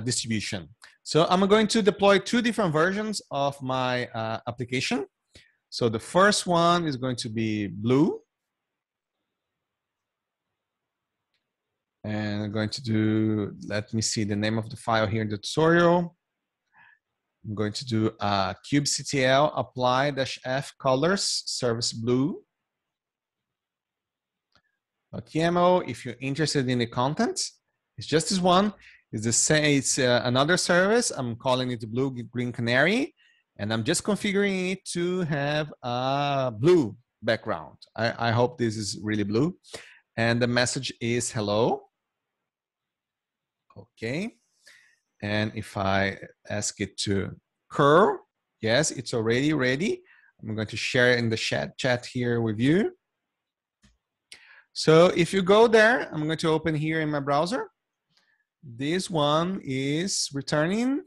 distribution. So I'm going to deploy two different versions of my application. So the first one is going to be blue. And I'm going to do, let me see the name of the file here in the tutorial. I'm going to do kubectl apply -f colors service blue. .yaml. If you're interested in the content, it's just this one. It's the same. It's another service. I'm calling it the blue green canary, and I'm just configuring it to have a blue background. I hope this is really blue, and the message is hello. Okay, and if I ask it to curl, yes, it's already ready. I'm going to share it in the chat here with you. So if you go there, I'm going to open here in my browser. This one is returning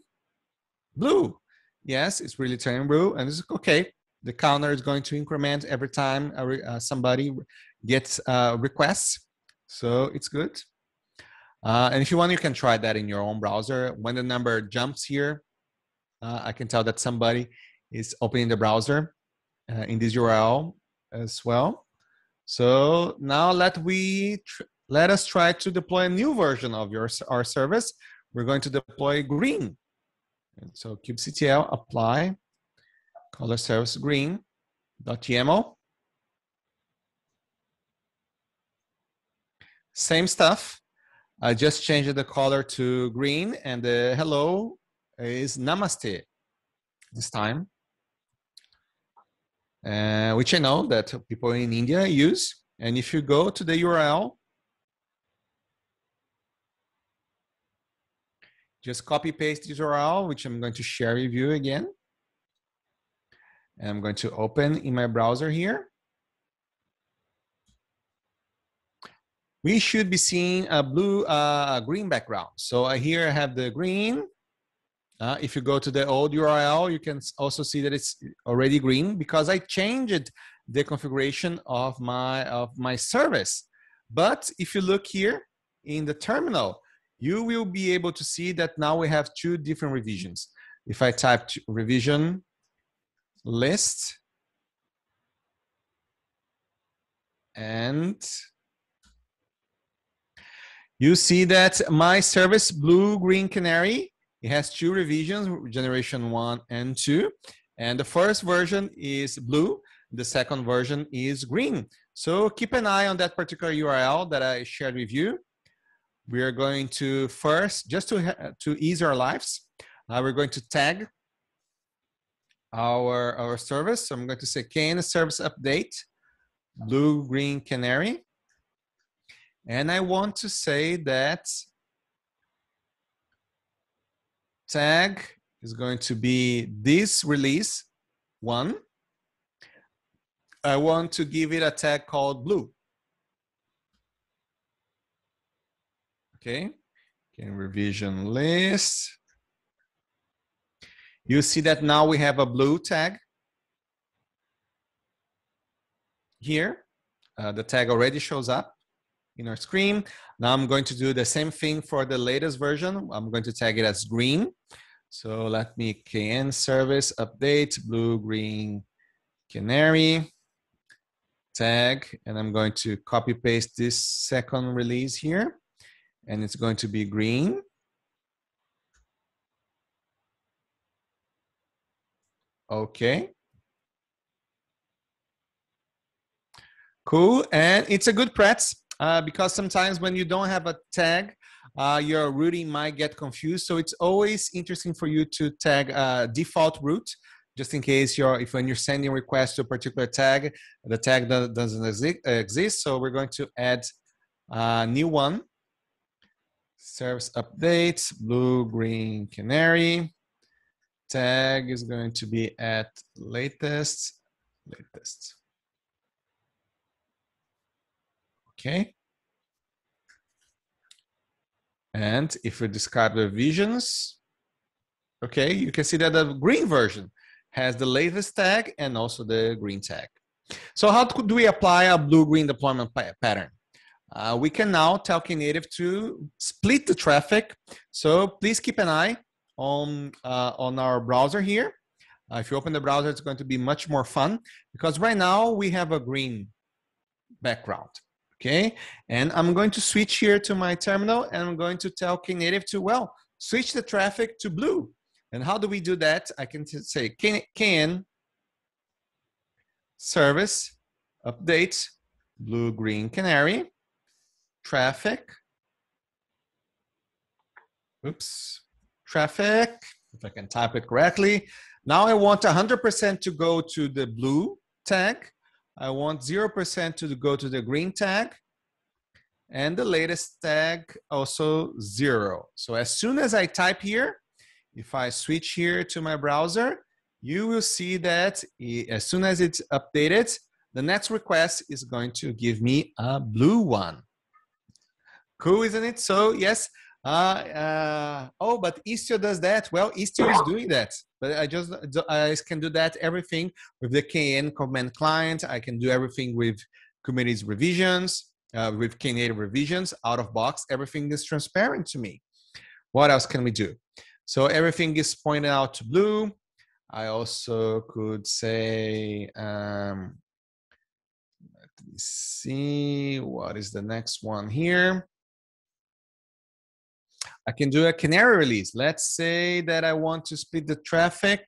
blue. Yes, it's really turning blue, and it's okay. The counter is going to increment every time somebody gets requests, so it's good. And if you want, you can try that in your own browser. When the number jumps here, I can tell that somebody is opening the browser in this URL as well. So now let us try to deploy a new version of our service. We're going to deploy green. And so kubectl apply color service green.yaml. Same stuff. I just changed the color to green, and the hello is namaste this time, which I know that people in India use. And if you go to the URL, just copy paste this URL, which I'm going to share with you again. And I'm going to open in my browser here. We should be seeing a blue, green background. So here I have the green. If you go to the old URL, you can also see that it's already green because I changed the configuration of my service. But if you look here in the terminal, you will be able to see that now we have two different revisions. If I type revision list and you see that my service blue green canary, it has two revisions, generation 1 and 2. And the first version is blue. The second version is green. So keep an eye on that particular URL that I shared with you. We are going to first, just to ease our lives, we're going to tag our service. So I'm going to say Knative service update, blue, green, canary. And I want to say that tag is going to be this release 1. I want to give it a tag called blue. Okay, can revision list. You see that now we have a blue tag here. The tag already shows up in our screen. Now I'm going to do the same thing for the latest version. I'm going to tag it as green. So let me kn service update blue, green, canary tag, and I'm going to copy paste this second release here, and it's going to be green. Okay. Cool, and it's a good practice because sometimes when you don't have a tag, your routing might get confused. So it's always interesting for you to tag default route, just in case if when you're sending requests to a particular tag, the tag doesn't exist. So we're going to add a new one. Service update, blue, green, canary. Tag is going to be at latest. Okay. And if we discard revisions, okay, you can see that the green version has the latest tag and also the green tag. So how do we apply a blue-green deployment pattern? We can now tell Knative to split the traffic. So please keep an eye on our browser here. If you open the browser, it's going to be much more fun because right now we have a green background. Okay, and I'm going to switch here to my terminal and I'm going to tell Knative to, well, switch the traffic to blue. And how do we do that? I can say kn service update blue, green, canary traffic. Oops, traffic, if I can type it correctly. Now I want 100% to go to the blue tag. I want 0% to go to the green tag, and the latest tag also 0. So as soon as I type here, if I switch here to my browser, you will see that as soon as it's updated, the next request is going to give me a blue one. Cool, isn't it? So yes. Oh, but Istio does that. Well, Istio is doing that, but I can do that everything with the KN command client. I can do everything with Kubernetes revisions, with Knative revisions out of box. Everything is transparent to me. What else can we do? So everything is pointed out to blue. I also could say, let me see, what is the next one here? I can do a canary release. Let's say that I want to split the traffic.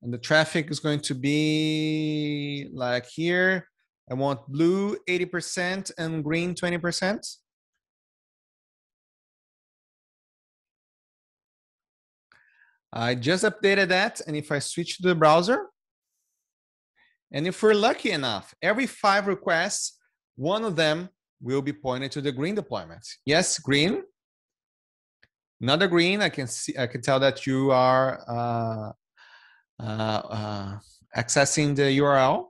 And the traffic is going to be like here. I want blue 80% and green 20%. I just updated that. And if I switch to the browser, and if we're lucky enough, every 5 requests, one of them will be pointed to the green deployment. Yes, green. Another green. I can tell that you are accessing the URL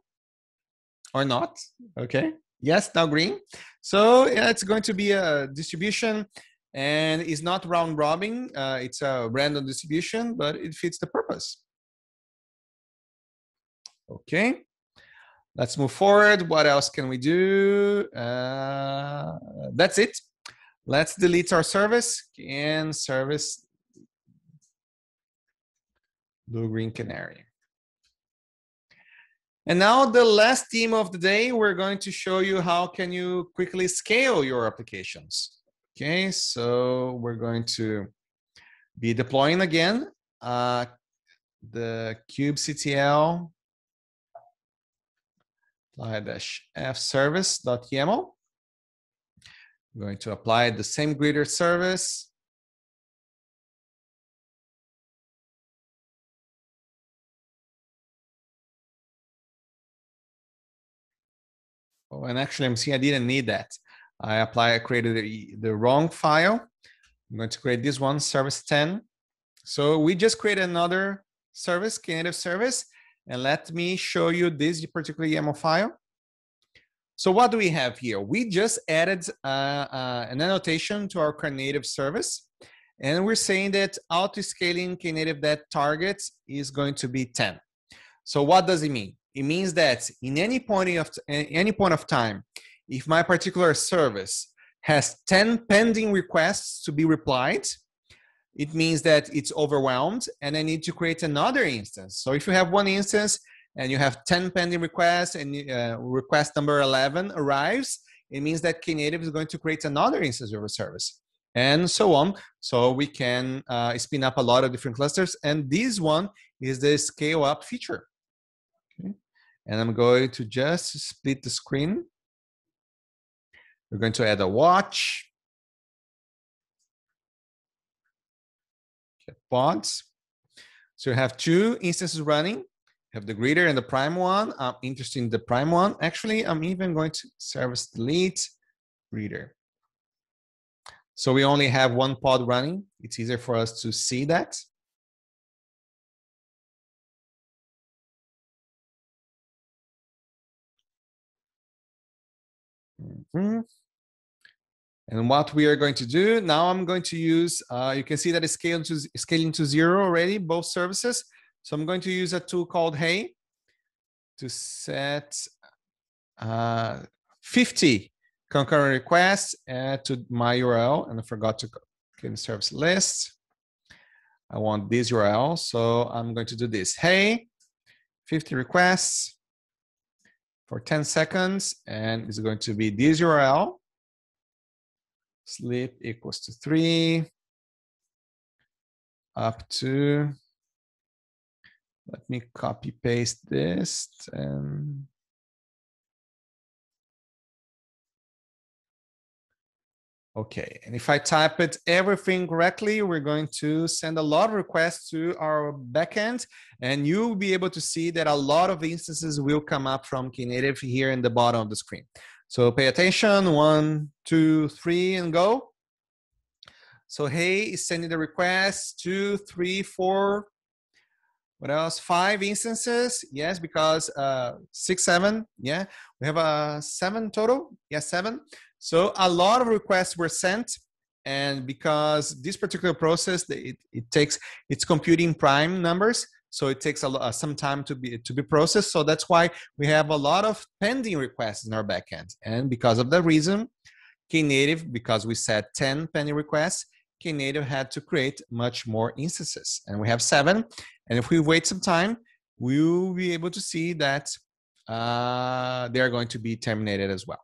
or not. Okay. Yes, now green. So yeah, it's going to be a distribution, and it's not round robin. It's a random distribution, but it fits the purpose. Okay. Let's move forward. What else can we do? That's it. Let's delete our service and service blue, green, canary. And now the last theme of the day, we're going to show you how can you quickly scale your applications. Okay, so we're going to be deploying again the kubectl apply-f service.yaml. I'm going to apply the same greeter service. Oh, and actually, I'm seeing I didn't need that. I created the wrong file. I'm going to create this one, service 10. So we just created another service, Knative service, and let me show you this particular YAML file. So what do we have here? We just added an annotation to our Knative service, and we're saying that auto-scaling Knative that target is going to be 10. So what does it mean? It means that in any point of time, if my particular service has 10 pending requests to be replied, it means that it's overwhelmed and I need to create another instance. So if you have one instance and you have 10 pending requests and request number 11 arrives, it means that Knative is going to create another instance of a service and so on. So we can spin up a lot of different clusters. And this one is the scale up feature. Okay. And I'm going to just split the screen. We're going to add a watch. Pods. So you have two instances running. You have the greeter and the prime one. I'm interested in the prime one. Actually, I'm even going to service delete greeter. So we only have one pod running. It's easier for us to see that. And what we are going to do now, I'm going to use, you can see that it's scaling to 0 already, both services. So I'm going to use a tool called Hey to set 50 concurrent requests to my URL. And I forgot to get the service list. I want this URL. So I'm going to do this. Hey, 50 requests for 10 seconds. And it's going to be this URL. Sleep equals to 3 up to, let me copy paste this and okay. And if I type it everything correctly, we're going to send a lot of requests to our backend, and you'll be able to see that a lot of instances will come up from Knative here in the bottom of the screen. So pay attention, 1, 2, 3, and go. So Hey is sending the request, 2, 3, 4, what else? 5 instances, yes, because 6, 7, yeah. We have 7 total, yes, 7. So a lot of requests were sent, and because this particular process, it's computing prime numbers, so it takes some time to be processed. So that's why we have a lot of pending requests in our backend. And because of that reason, Knative, because we said 10 pending requests, Knative had to create much more instances. And we have 7. And if we wait some time, we'll be able to see that they are going to be terminated as well.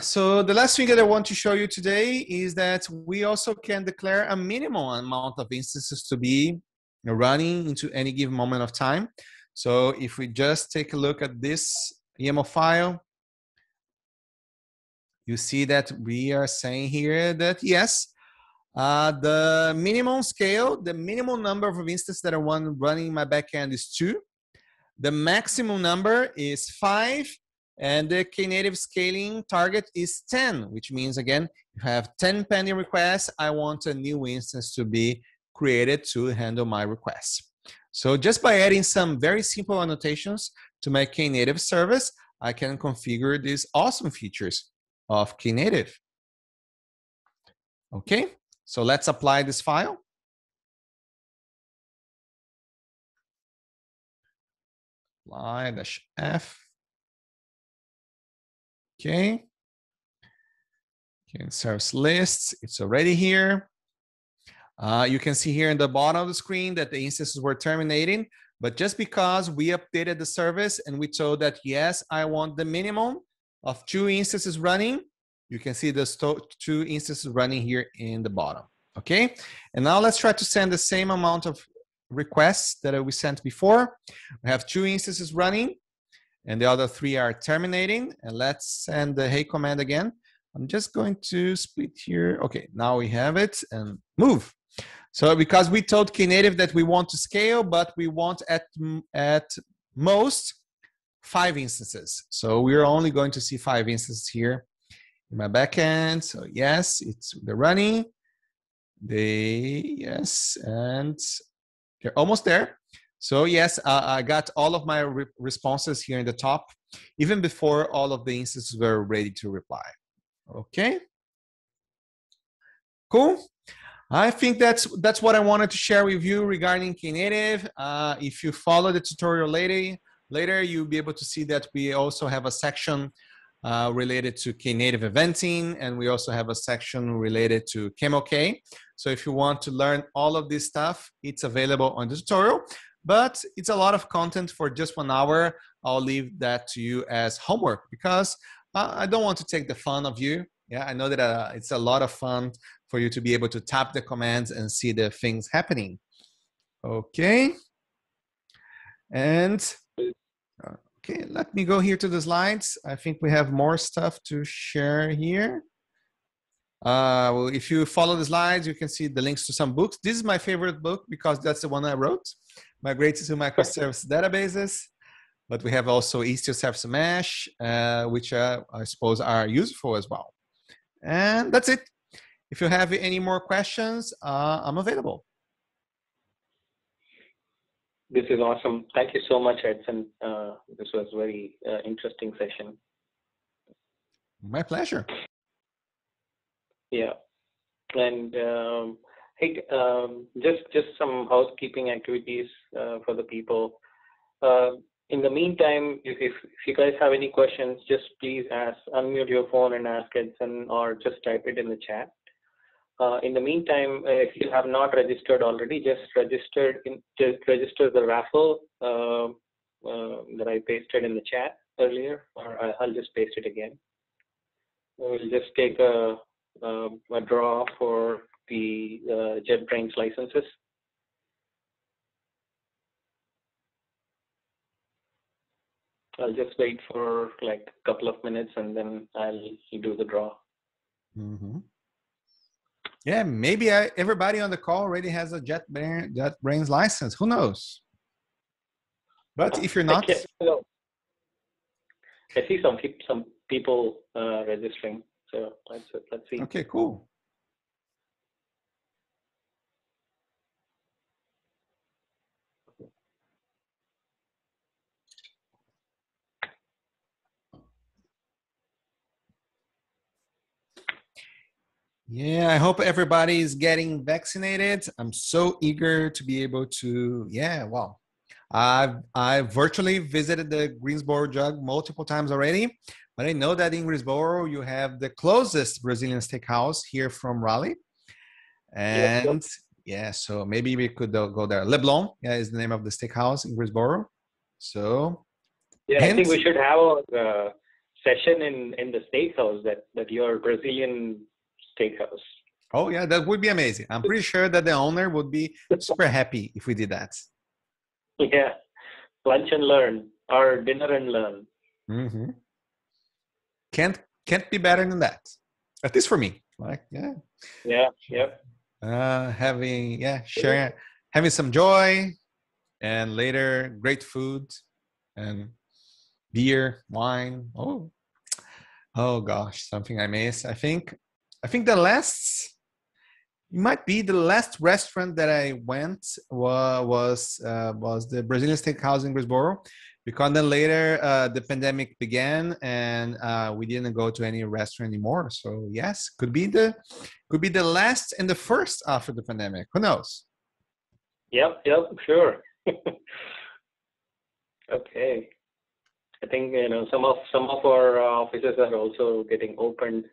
So the last thing that I want to show you today is that we also can declare a minimum amount of instances to be running into any given moment of time. So if we just take a look at this YAML file, you see that we are saying here that yes, the minimum scale, the minimum number of instances that I want running in my backend is 2. The maximum number is 5. And the Knative scaling target is 10, which means, again, if I have 10 pending requests, I want a new instance to be created to handle my requests. So just by adding some very simple annotations to my Knative service, I can configure these awesome features of Knative. Okay, so let's apply this file. Apply-f. Okay. Service lists, it's already here. You can see here in the bottom of the screen that the instances were terminating, but just because we updated the service and we told that, yes, I want the minimum of 2 instances running, you can see the 2 instances running here in the bottom, okay? And now let's try to send the same amount of requests that we sent before. We have 2 instances running, and the other 3 are terminating. And let's send the hey command again. I'm just going to split here. Okay, now we have it and move. So because we told Knative that we want to scale, but we want at most 5 instances. So we're only going to see 5 instances here in my backend. So yes, they're running. Yes, and they're almost there. So yes, I got all of my responses here in the top, even before all of the instances were ready to reply. Okay, cool. I think that's what I wanted to share with you regarding Knative. If you follow the tutorial later, you'll be able to see that we also have a section related to Knative eventing, and we also have a section related to KMOK. So if you want to learn all of this stuff, it's available on the tutorial, but it's a lot of content for just 1 hour. I'll leave that to you as homework because I don't want to take the fun of you. Yeah, I know that it's a lot of fun for you to be able to tap the commands and see the things happening. Okay. And okay, let me go here to the slides. I think we have more stuff to share here. Well, if you follow the slides, you can see the links to some books. This is my favorite book because that's the one I wrote, Migrating to Microservice Databases. But we have also Is Serverless Mesh, which I suppose are useful as well. And that's it. If you have any more questions, I'm available. This is awesome. Thank you so much, Edson. This was a very interesting session. My pleasure. Yeah. And hey, just some housekeeping activities for the people. In the meantime, if you guys have any questions, just please unmute your phone and ask Edson, or just type it in the chat. In the meantime, if you have not registered already, just register the raffle that I pasted in the chat earlier, or I'll just paste it again. We'll just take a draw for the JetBrains licenses. I'll just wait for like a couple of minutes and then I'll do the draw. Mm-hmm. Yeah, maybe everybody on the call already has a JetBrains license. Who knows? But if you're not, I see some people registering. So let's see. Okay, cool. Yeah, I hope everybody is getting vaccinated. I'm so eager to be able to, well, I've virtually visited the Greensboro jug multiple times already, but I know that in Greensboro you have the closest Brazilian steakhouse here from Raleigh. And yeah, so maybe we could go there. Leblon, is the name of the steakhouse in Greensboro. So yeah, I think we should have a session in the steakhouse, that your Brazilian steakhouse. Oh yeah, that would be amazing. I'm pretty sure that the owner would be super happy if we did that. Yeah, lunch and learn, or dinner and learn. Mm-hmm. Can't be better than that. At least for me. Like having some joy, and later great food and beer, wine. Oh gosh, something I miss. I think it might be the last restaurant that I went was the Brazilian Steakhouse in Greensboro, because then later the pandemic began and we didn't go to any restaurant anymore. So yes, could be the last and the first after the pandemic. Who knows? Yep, sure. Okay. I think some of our offices are also getting opened.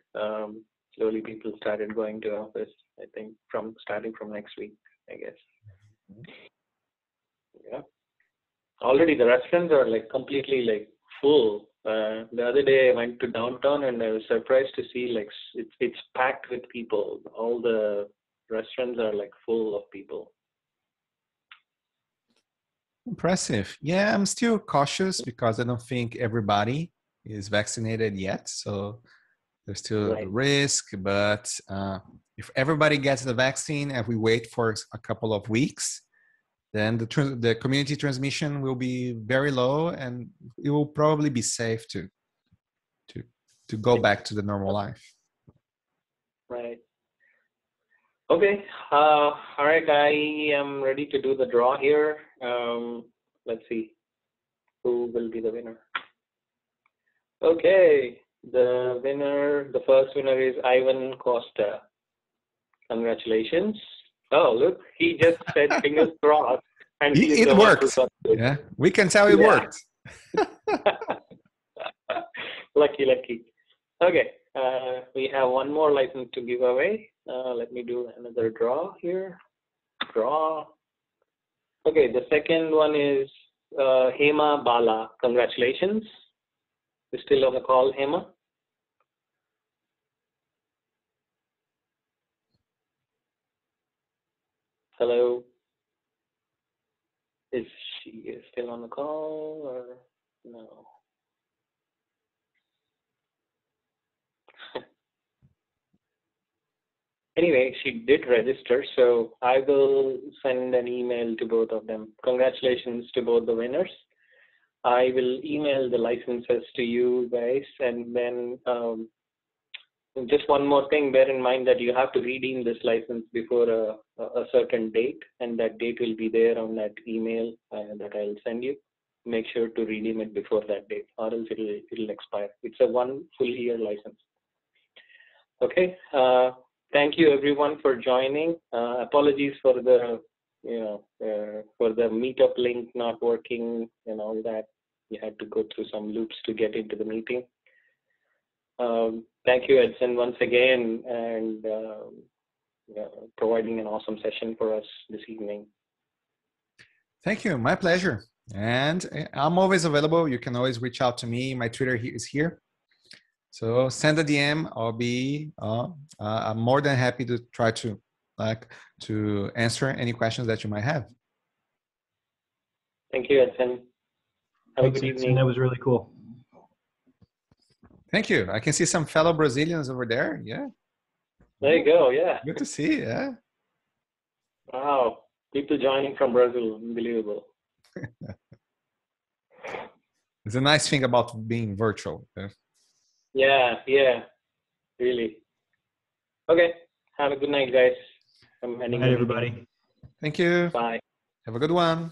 Slowly, people started going to office. I think starting from next week, I guess. Yeah. Already the restaurants are like completely like full. The other day I went to downtown and I was surprised to see like it's packed with people. All the restaurants are like full of people. Impressive. Yeah, I'm still cautious because I don't think everybody is vaccinated yet. So there's still the risk. But if everybody gets the vaccine and we wait for a couple of weeks, then the community transmission will be very low, and it will probably be safe to go back to the normal life. Right. Okay. All right. I am ready to do the draw here. Let's see who will be the winner. Okay. The first winner is Ivan Costa. Congratulations. Oh, look, he just said fingers crossed. And it worked. Yeah, we can tell it worked. Lucky. Okay. We have one more license to give away. Let me do another draw here. Draw. Okay, the second one is Hema Bala. Congratulations. You're still on the call, Hema? Hello. Is she still on the call or no? Anyway, she did register, so I will send an email to both of them. Congratulations to both the winners. I will email the licenses to you guys, and then just one more thing, bear in mind that you have to redeem this license before a certain date, and that date will be there on that email that I'll send you. Make sure to redeem it before that date, or else it'll expire. It's a 1 full year license. Okay. Thank you everyone for joining. Apologies for the for the meetup link not working and all that. You had to go through some loops to get into the meeting. Thank you, Edson, once again, and providing an awesome session for us this evening. Thank you. My pleasure. And I'm always available. You can always reach out to me. My Twitter is here. So send a DM. I'll be I'm more than happy to try to answer any questions that you might have. Thank you, Edson. Have a good evening. That was really cool. Thank you. I can see some fellow Brazilians over there. Yeah. There you go. Yeah. Good to see. Yeah. Wow. People joining from Brazil. Unbelievable. It's a nice thing about being virtual. Yeah. Really. Okay. Have a good night, guys. Good night, everybody. Thank you. Bye. Have a good one.